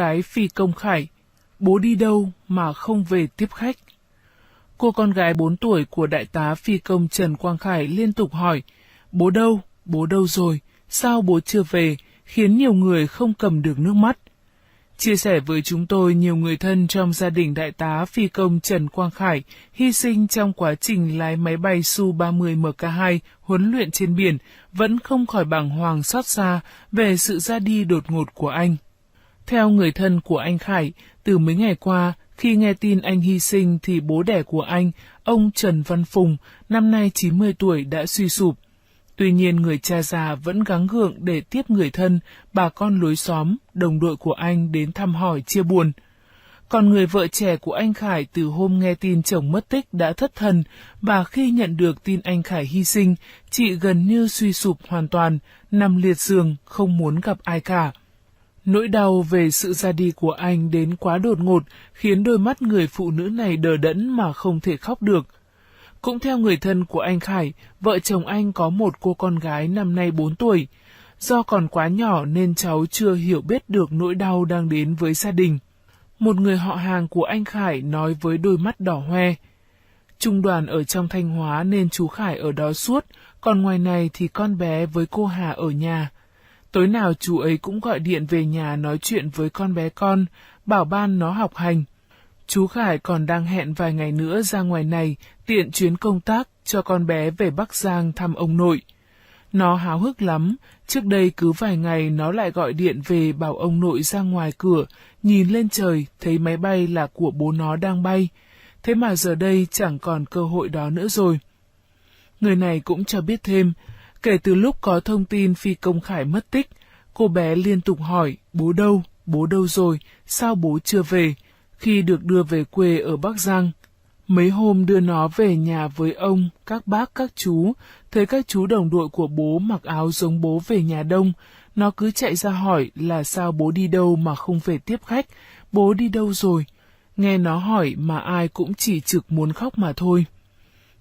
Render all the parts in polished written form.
Gái phi công Khải, bố đi đâu mà không về tiếp khách? Cô con gái 4 tuổi của đại tá phi công Trần Quang Khải liên tục hỏi, bố đâu rồi, sao bố chưa về, khiến nhiều người không cầm được nước mắt. Chia sẻ với chúng tôi, nhiều người thân trong gia đình đại tá phi công Trần Quang Khải hy sinh trong quá trình lái máy bay SU-30 MK2 huấn luyện trên biển vẫn không khỏi bàng hoàng xót xa về sự ra đi đột ngột của anh. Theo người thân của anh Khải, từ mấy ngày qua, khi nghe tin anh hy sinh thì bố đẻ của anh, ông Trần Văn Phùng, năm nay 90 tuổi đã suy sụp. Tuy nhiên người cha già vẫn gắng gượng để tiếp người thân, bà con lối xóm, đồng đội của anh đến thăm hỏi chia buồn. Còn người vợ trẻ của anh Khải từ hôm nghe tin chồng mất tích đã thất thần, và khi nhận được tin anh Khải hy sinh, chị gần như suy sụp hoàn toàn, nằm liệt giường, không muốn gặp ai cả. Nỗi đau về sự ra đi của anh đến quá đột ngột khiến đôi mắt người phụ nữ này đờ đẫn mà không thể khóc được. Cũng theo người thân của anh Khải, vợ chồng anh có một cô con gái năm nay 4 tuổi. Do còn quá nhỏ nên cháu chưa hiểu biết được nỗi đau đang đến với gia đình. Một người họ hàng của anh Khải nói với đôi mắt đỏ hoe. Trung đoàn ở trong Thanh Hóa nên chú Khải ở đó suốt, còn ngoài này thì con bé với cô Hà ở nhà. Tối nào chú ấy cũng gọi điện về nhà nói chuyện với con bé con, bảo ban nó học hành. Chú Khải còn đang hẹn vài ngày nữa ra ngoài này, tiện chuyến công tác cho con bé về Bắc Giang thăm ông nội. Nó háo hức lắm, trước đây cứ vài ngày nó lại gọi điện về bảo ông nội ra ngoài cửa, nhìn lên trời, thấy máy bay là của bố nó đang bay. Thế mà giờ đây chẳng còn cơ hội đó nữa rồi. Người này cũng cho biết thêm, kể từ lúc có thông tin phi công Khải mất tích, cô bé liên tục hỏi, bố đâu rồi, sao bố chưa về? Khi được đưa về quê ở Bắc Giang, mấy hôm đưa nó về nhà với ông, các bác, các chú, thấy các chú đồng đội của bố mặc áo giống bố về nhà đông, nó cứ chạy ra hỏi là sao bố đi đâu mà không về tiếp khách, bố đi đâu rồi? Nghe nó hỏi mà ai cũng chỉ trực muốn khóc mà thôi.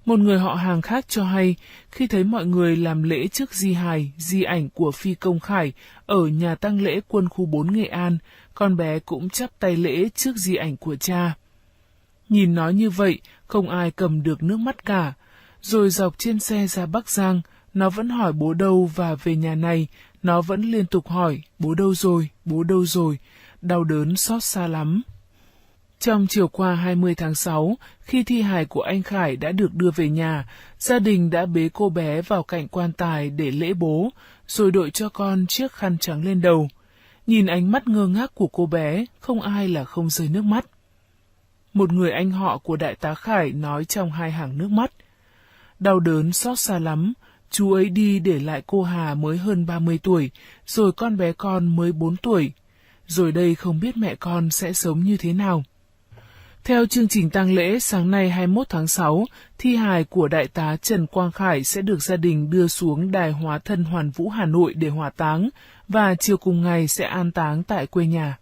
Một người họ hàng khác cho hay, khi thấy mọi người làm lễ trước di hài, di ảnh của phi công Khải ở nhà tang lễ quân khu 4 Nghệ An, con bé cũng chắp tay lễ trước di ảnh của cha. Nhìn nó như vậy, không ai cầm được nước mắt cả. Rồi dọc trên xe ra Bắc Giang, nó vẫn hỏi bố đâu, và về nhà này, nó vẫn liên tục hỏi, bố đâu rồi, đau đớn xót xa lắm. Trong chiều qua 20 tháng 6, khi thi hài của anh Khải đã được đưa về nhà, gia đình đã bế cô bé vào cạnh quan tài để lễ bố, rồi đội cho con chiếc khăn trắng lên đầu. Nhìn ánh mắt ngơ ngác của cô bé, không ai là không rơi nước mắt. Một người anh họ của đại tá Khải nói trong hai hàng nước mắt. Đau đớn xót xa lắm, chú ấy đi để lại cô Hà mới hơn 30 tuổi, rồi con bé con mới 4 tuổi. Rồi đây không biết mẹ con sẽ sống như thế nào. Theo chương trình tang lễ, sáng nay 21 tháng 6, thi hài của đại tá Trần Quang Khải sẽ được gia đình đưa xuống đài hóa thân Hoàn Vũ Hà Nội để hỏa táng, và chiều cùng ngày sẽ an táng tại quê nhà.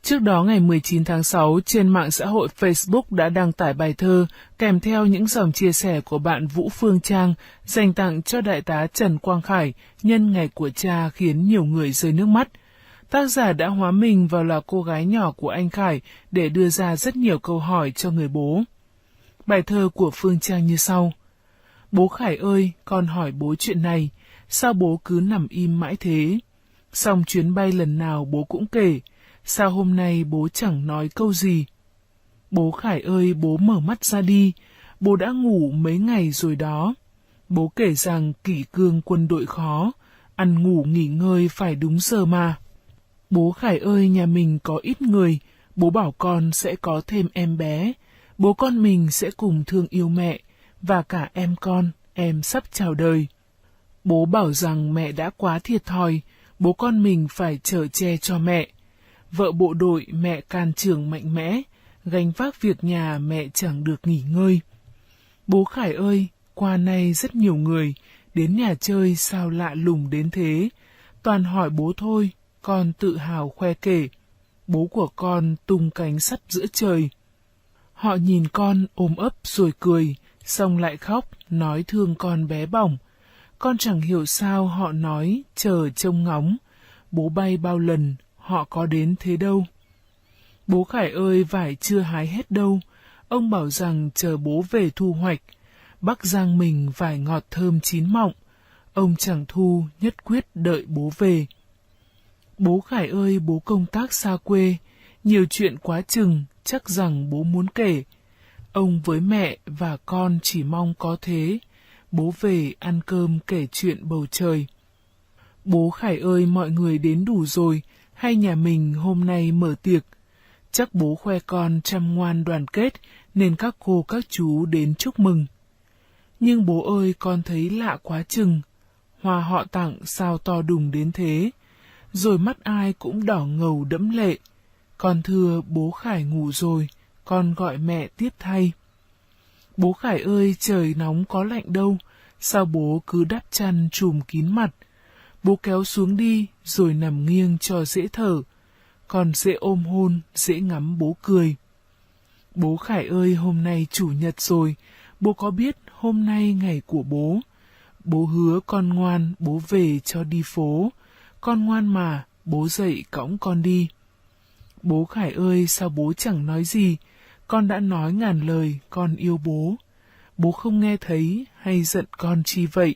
Trước đó ngày 19 tháng 6, trên mạng xã hội Facebook đã đăng tải bài thơ kèm theo những dòng chia sẻ của bạn Vũ Phương Trang dành tặng cho đại tá Trần Quang Khải nhân ngày của cha khiến nhiều người rơi nước mắt. Tác giả đã hóa mình vào là cô gái nhỏ của anh Khải để đưa ra rất nhiều câu hỏi cho người bố. Bài thơ của Phương Trang như sau. Bố Khải ơi, con hỏi bố chuyện này, sao bố cứ nằm im mãi thế? Xong chuyến bay lần nào bố cũng kể, sao hôm nay bố chẳng nói câu gì? Bố Khải ơi, bố mở mắt ra đi, bố đã ngủ mấy ngày rồi đó. Bố kể rằng kỷ cương quân đội khó, ăn ngủ nghỉ ngơi phải đúng giờ mà. Bố Khải ơi, nhà mình có ít người, bố bảo con sẽ có thêm em bé, bố con mình sẽ cùng thương yêu mẹ, và cả em sắp chào đời. Bố bảo rằng mẹ đã quá thiệt thòi, bố con mình phải chở che cho mẹ. Vợ bộ đội mẹ can trường mạnh mẽ, gánh vác việc nhà mẹ chẳng được nghỉ ngơi. Bố Khải ơi, qua nay rất nhiều người, đến nhà chơi sao lạ lùng đến thế, toàn hỏi bố thôi, con tự hào khoe kể, bố của con tung cánh sắt giữa trời. Họ nhìn con ôm ấp rồi cười, xong lại khóc, nói thương con bé bỏng. Con chẳng hiểu sao họ nói chờ trông ngóng, bố bay bao lần, họ có đến thế đâu. Bố Khải ơi, vải chưa hái hết đâu. Ông bảo rằng chờ bố về thu hoạch. Bắc Giang mình vải ngọt thơm chín mọng. Ông chẳng thu, nhất quyết đợi bố về. Bố Khải ơi, bố công tác xa quê. Nhiều chuyện quá chừng, chắc rằng bố muốn kể. Ông với mẹ và con chỉ mong có thế. Bố về ăn cơm kể chuyện bầu trời. Bố Khải ơi, mọi người đến đủ rồi, hay nhà mình hôm nay mở tiệc? Chắc bố khoe con chăm ngoan đoàn kết, nên các cô các chú đến chúc mừng. Nhưng bố ơi, con thấy lạ quá chừng. Hoa họ tặng sao to đùng đến thế? Rồi mắt ai cũng đỏ ngầu đẫm lệ. Con thưa bố Khải ngủ rồi, con gọi mẹ tiếp thay. Bố Khải ơi, trời nóng có lạnh đâu, sao bố cứ đắp chăn trùm kín mặt? Bố kéo xuống đi, rồi nằm nghiêng cho dễ thở. Con dễ ôm hôn, dễ ngắm bố cười. Bố Khải ơi, hôm nay chủ nhật rồi, bố có biết hôm nay ngày của bố. Bố hứa con ngoan, bố về cho đi phố. Con ngoan mà, bố dậy cõng con đi. Bố Khải ơi, sao bố chẳng nói gì? Con đã nói ngàn lời, con yêu bố. Bố không nghe thấy hay giận con chi vậy?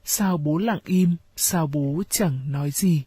Sao bố lặng im, sao bố chẳng nói gì?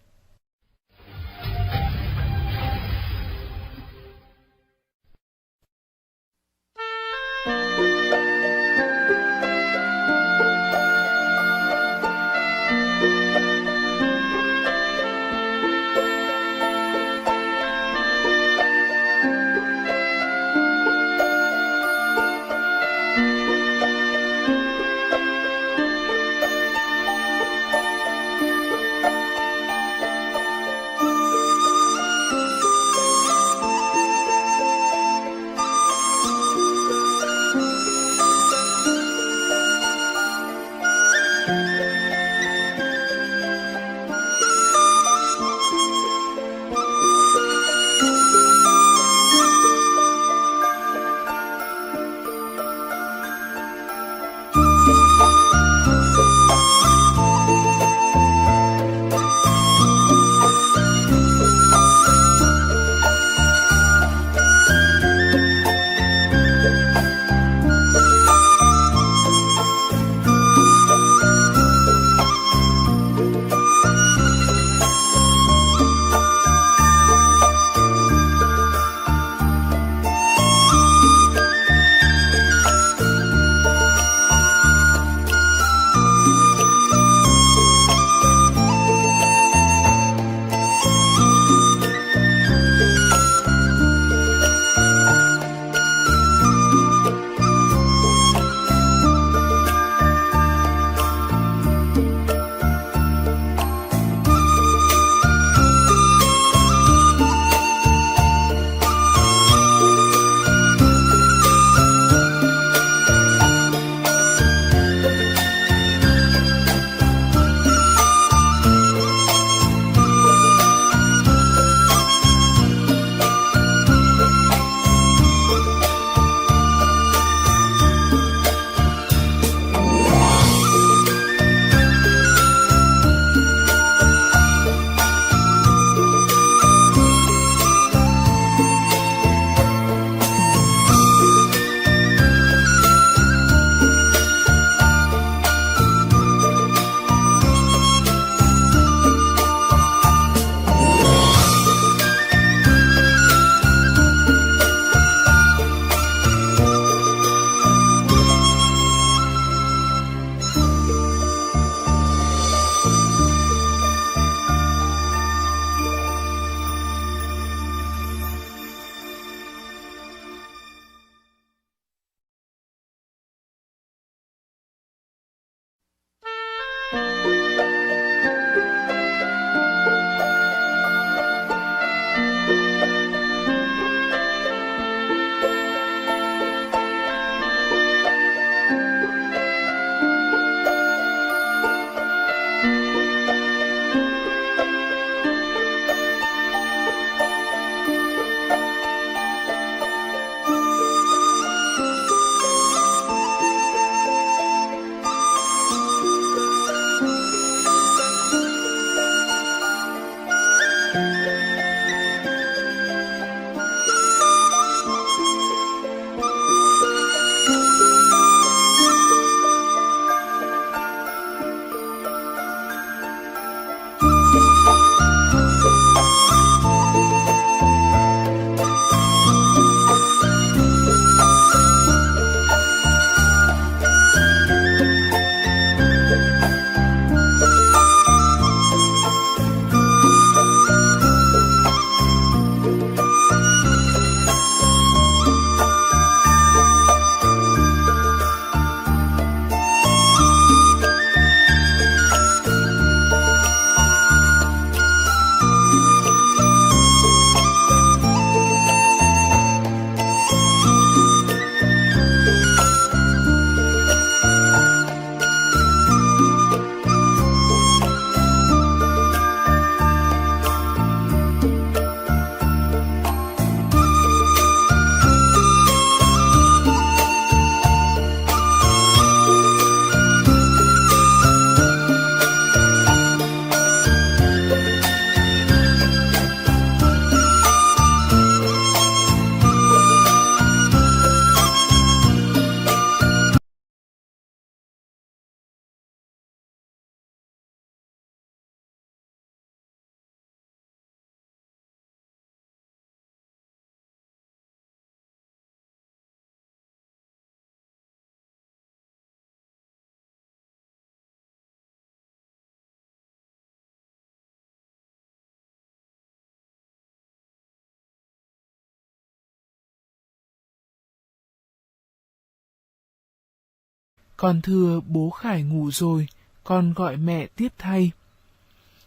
Con thưa bố Khải ngủ rồi, con gọi mẹ tiếp thay.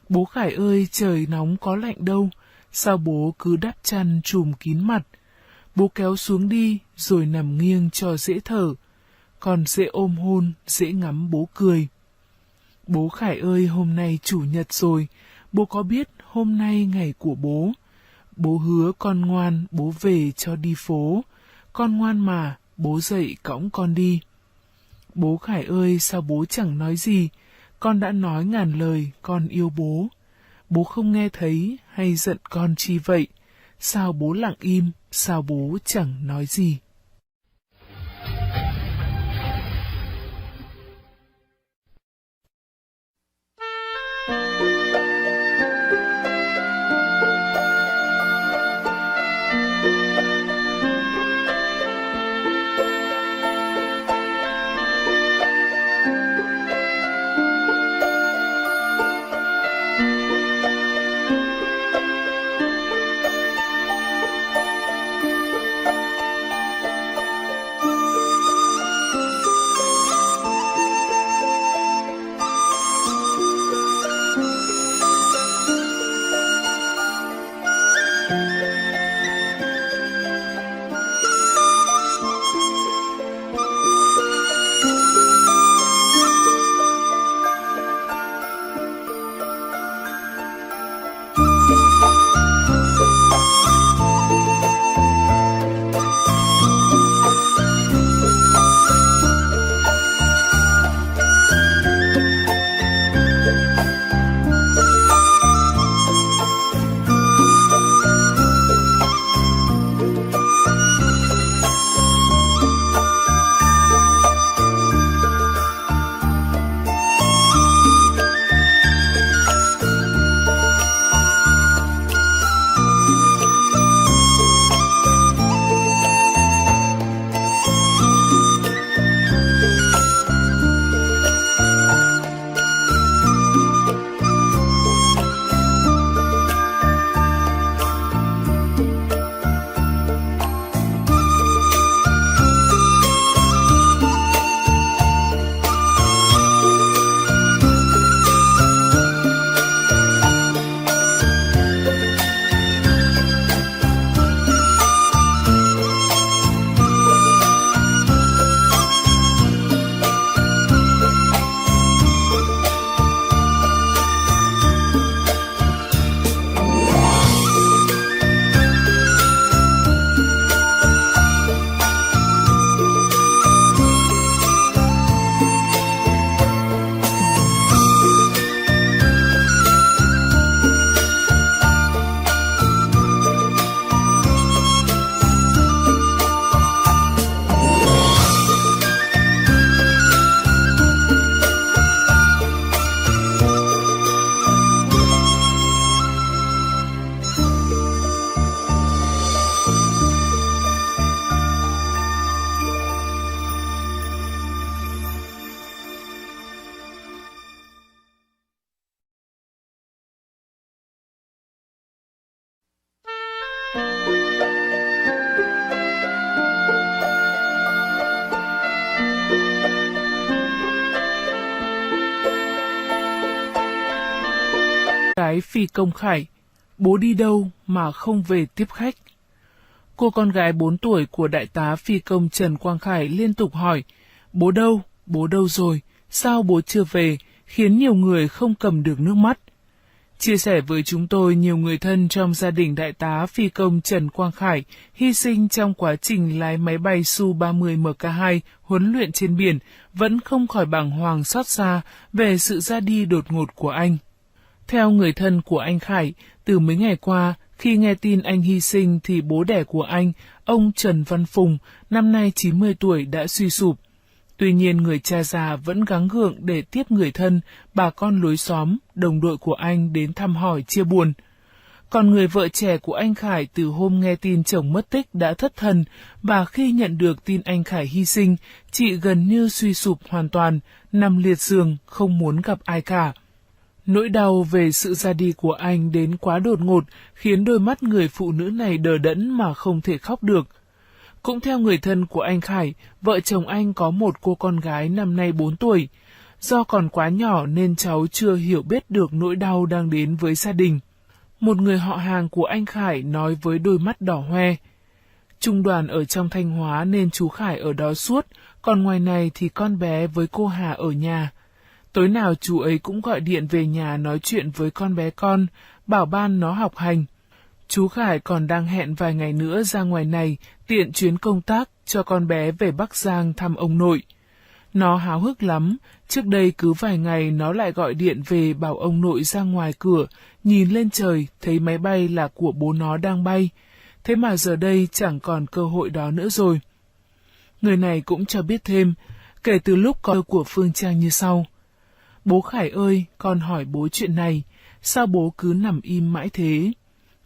Bố Khải ơi, trời nóng có lạnh đâu, sao bố cứ đắp chăn trùm kín mặt. Bố kéo xuống đi, rồi nằm nghiêng cho dễ thở. Con dễ ôm hôn, dễ ngắm bố cười. Bố Khải ơi, hôm nay chủ nhật rồi, bố có biết hôm nay ngày của bố. Bố hứa con ngoan, bố về cho đi phố. Con ngoan mà, bố dậy cõng con đi. Bố Khải ơi, sao bố chẳng nói gì? Con đã nói ngàn lời, con yêu bố. Bố không nghe thấy hay giận con chi vậy? Sao bố lặng im, sao bố chẳng nói gì? Gái phi công Khải, bố đi đâu mà không về tiếp khách? Cô con gái 4 tuổi của đại tá phi công Trần Quang Khải liên tục hỏi, bố đâu rồi, sao bố chưa về, khiến nhiều người không cầm được nước mắt. Chia sẻ với chúng tôi, nhiều người thân trong gia đình đại tá phi công Trần Quang Khải hy sinh trong quá trình lái máy bay SU-30 MK2 huấn luyện trên biển vẫn không khỏi bàng hoàng xót xa về sự ra đi đột ngột của anh. Theo người thân của anh Khải, từ mấy ngày qua, khi nghe tin anh hy sinh thì bố đẻ của anh, ông Trần Văn Phùng, năm nay 90 tuổi đã suy sụp. Tuy nhiên người cha già vẫn gắng gượng để tiếp người thân, bà con lối xóm, đồng đội của anh đến thăm hỏi chia buồn. Còn người vợ trẻ của anh Khải từ hôm nghe tin chồng mất tích đã thất thần, và khi nhận được tin anh Khải hy sinh, chị gần như suy sụp hoàn toàn, nằm liệt giường, không muốn gặp ai cả. Nỗi đau về sự ra đi của anh đến quá đột ngột, khiến đôi mắt người phụ nữ này đờ đẫn mà không thể khóc được. Cũng theo người thân của anh Khải, vợ chồng anh có một cô con gái năm nay 4 tuổi. Do còn quá nhỏ nên cháu chưa hiểu biết được nỗi đau đang đến với gia đình. Một người họ hàng của anh Khải nói với đôi mắt đỏ hoe. Trung đoàn ở trong Thanh Hóa nên chú Khải ở đó suốt, còn ngoài này thì con bé với cô Hà ở nhà. Tối nào chú ấy cũng gọi điện về nhà nói chuyện với con bé con, bảo ban nó học hành. Chú Khải còn đang hẹn vài ngày nữa ra ngoài này tiện chuyến công tác cho con bé về Bắc Giang thăm ông nội. Nó háo hức lắm, trước đây cứ vài ngày nó lại gọi điện về bảo ông nội ra ngoài cửa, nhìn lên trời thấy máy bay là của bố nó đang bay. Thế mà giờ đây chẳng còn cơ hội đó nữa rồi. Người này cũng cho biết thêm, kể từ lúc có của Phương Trang như sau. Bố Khải ơi, con hỏi bố chuyện này, sao bố cứ nằm im mãi thế?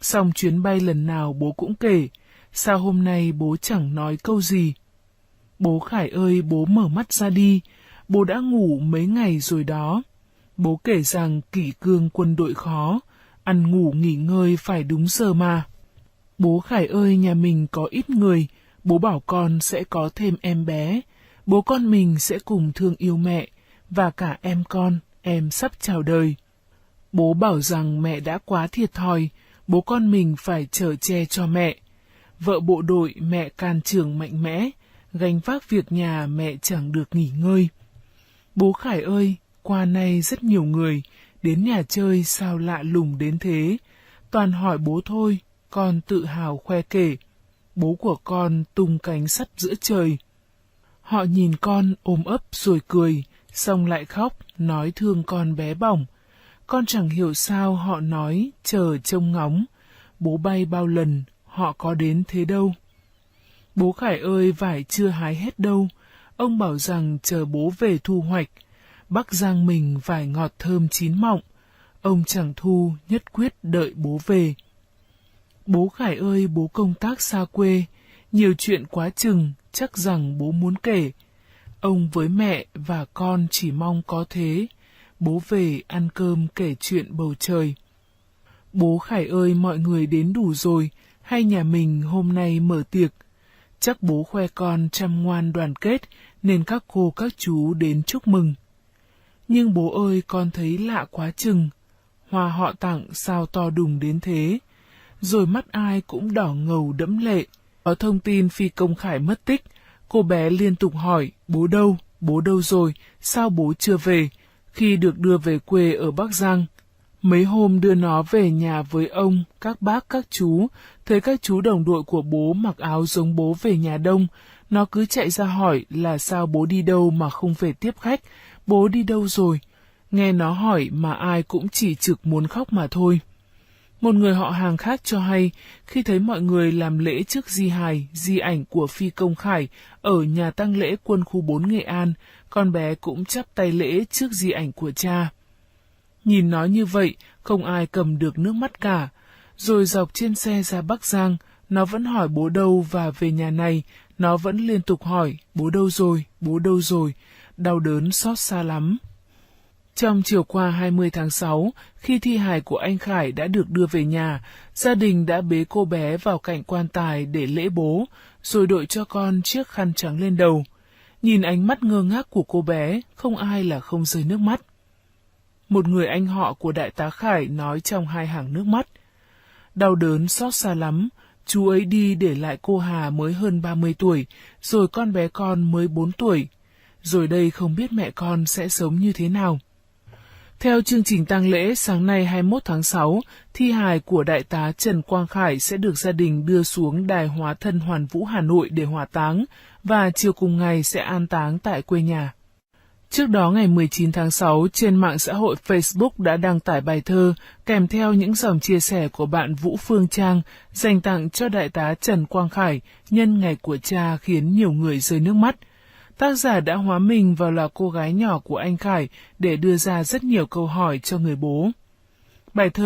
Xong chuyến bay lần nào bố cũng kể, sao hôm nay bố chẳng nói câu gì? Bố Khải ơi, bố mở mắt ra đi, bố đã ngủ mấy ngày rồi đó. Bố kể rằng kỷ cương quân đội khó, ăn ngủ nghỉ ngơi phải đúng giờ mà. Bố Khải ơi, nhà mình có ít người, bố bảo con sẽ có thêm em bé, bố con mình sẽ cùng thương yêu mẹ, và cả em sắp chào đời. Bố bảo rằng mẹ đã quá thiệt thòi, bố con mình phải chở che cho mẹ. Vợ bộ đội mẹ can trường mạnh mẽ, gánh vác việc nhà mẹ chẳng được nghỉ ngơi. Bố Khải ơi, qua nay rất nhiều người, đến nhà chơi sao lạ lùng đến thế, toàn hỏi bố thôi, con tự hào khoe kể. Bố của con tung cánh sắt giữa trời. Họ nhìn con ôm ấp rồi cười, xong lại khóc, nói thương con bé bỏng. Con chẳng hiểu sao họ nói, chờ trông ngóng. Bố bay bao lần, họ có đến thế đâu. Bố Khải ơi, vải chưa hái hết đâu. Ông bảo rằng chờ bố về thu hoạch. Bắc Giang mình vải ngọt thơm chín mọng. Ông chẳng thu, nhất quyết đợi bố về. Bố Khải ơi, bố công tác xa quê. Nhiều chuyện quá chừng, chắc rằng bố muốn kể. Ông với mẹ và con chỉ mong có thế. Bố về ăn cơm kể chuyện bầu trời. Bố Khải ơi, mọi người đến đủ rồi, hay nhà mình hôm nay mở tiệc. Chắc bố khoe con chăm ngoan đoàn kết, nên các cô các chú đến chúc mừng. Nhưng bố ơi, con thấy lạ quá chừng. Hoa họ tặng sao to đùng đến thế. Rồi mắt ai cũng đỏ ngầu đẫm lệ. Có thông tin phi công Khải mất tích. Cô bé liên tục hỏi, bố đâu rồi, sao bố chưa về, khi được đưa về quê ở Bắc Giang. Mấy hôm đưa nó về nhà với ông, các bác, các chú, thấy các chú đồng đội của bố mặc áo giống bố về nhà đông, nó cứ chạy ra hỏi là sao bố đi đâu mà không về tiếp khách, bố đi đâu rồi. Nghe nó hỏi mà ai cũng chỉ trực muốn khóc mà thôi. Một người họ hàng khác cho hay, khi thấy mọi người làm lễ trước di hài, di ảnh của phi công Khải ở nhà tang lễ quân khu 4 Nghệ An, con bé cũng chắp tay lễ trước di ảnh của cha. Nhìn nó như vậy, không ai cầm được nước mắt cả. Rồi dọc trên xe ra Bắc Giang, nó vẫn hỏi bố đâu và về nhà này, nó vẫn liên tục hỏi, bố đâu rồi, đau đớn xót xa lắm. Trong chiều qua 20 tháng 6, khi thi hài của anh Khải đã được đưa về nhà, gia đình đã bế cô bé vào cạnh quan tài để lễ bố, rồi đội cho con chiếc khăn trắng lên đầu. Nhìn ánh mắt ngơ ngác của cô bé, không ai là không rơi nước mắt. Một người anh họ của đại tá Khải nói trong hai hàng nước mắt. Đau đớn xót xa lắm, chú ấy đi để lại cô Hà mới hơn 30 tuổi, rồi con bé con mới 4 tuổi. Rồi đây không biết mẹ con sẽ sống như thế nào. Theo chương trình tang lễ, sáng nay 21 tháng 6, thi hài của đại tá Trần Quang Khải sẽ được gia đình đưa xuống đài hóa thân Hoàn Vũ Hà Nội để hỏa táng, và chiều cùng ngày sẽ an táng tại quê nhà. Trước đó ngày 19 tháng 6, trên mạng xã hội Facebook đã đăng tải bài thơ kèm theo những dòng chia sẻ của bạn Vũ Phương Trang dành tặng cho đại tá Trần Quang Khải nhân ngày của cha khiến nhiều người rơi nước mắt. Tác giả đã hóa mình vào là cô gái nhỏ của anh Khải để đưa ra rất nhiều câu hỏi cho người bố. Bài thơ